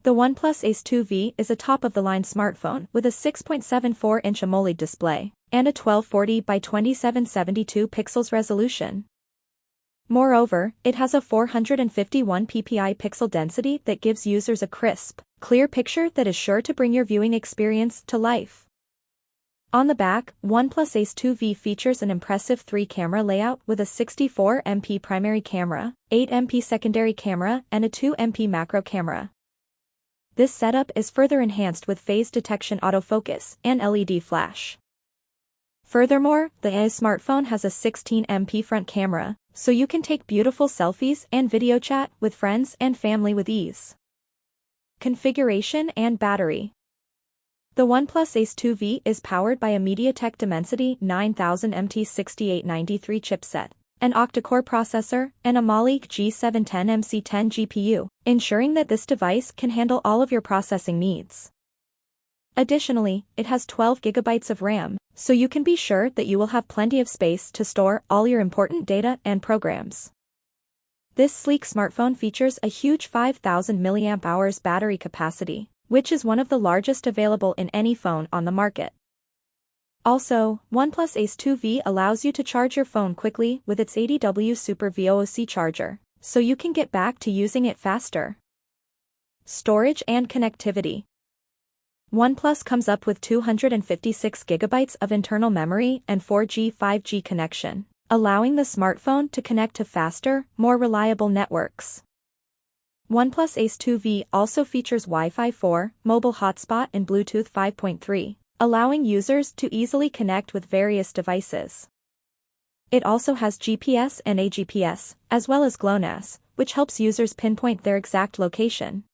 The OnePlus Ace 2V is a top-of-the-line smartphone with a 6.74-inch AMOLED display and a 1240 by 2772 pixels resolution. Moreover, it has a 451 ppi pixel density that gives users a crisp, clear picture that is sure to bring your viewing experience to life. On the back, OnePlus Ace 2V features an impressive 3-camera layout with a 64MP primary camera, 8MP secondary camera, and a 2MP macro camera. This setup is further enhanced with phase detection autofocus and LED flash. Furthermore, the Ace smartphone has a 16MP front camera, so you can take beautiful selfies and video chat with friends and family with ease. Configuration and battery. The OnePlus Ace 2V is powered by a MediaTek Dimensity 9000 MT6893 chipset, an octa-core processor, and a AMOLED G710MC10 GPU, ensuring that this device can handle all of your processing needs. Additionally, it has 12 GB of RAM, so you can be sure that you will have plenty of space to store all your important data and programs. This sleek smartphone features a huge 5000 mAh battery capacity, which is one of the largest available in any phone on the market. Also, OnePlus Ace 2V allows you to charge your phone quickly with its 80W Super VOOC charger, so you can get back to using it faster. Storage and connectivity. OnePlus comes up with 256 GB of internal memory and 4G 5G connection, allowing the smartphone to connect to faster, more reliable networks. OnePlus Ace 2V also features Wi-Fi 4, mobile hotspot and Bluetooth 5.3, allowing users to easily connect with various devices. It also has GPS and AGPS, as well as GLONASS, which helps users pinpoint their exact location.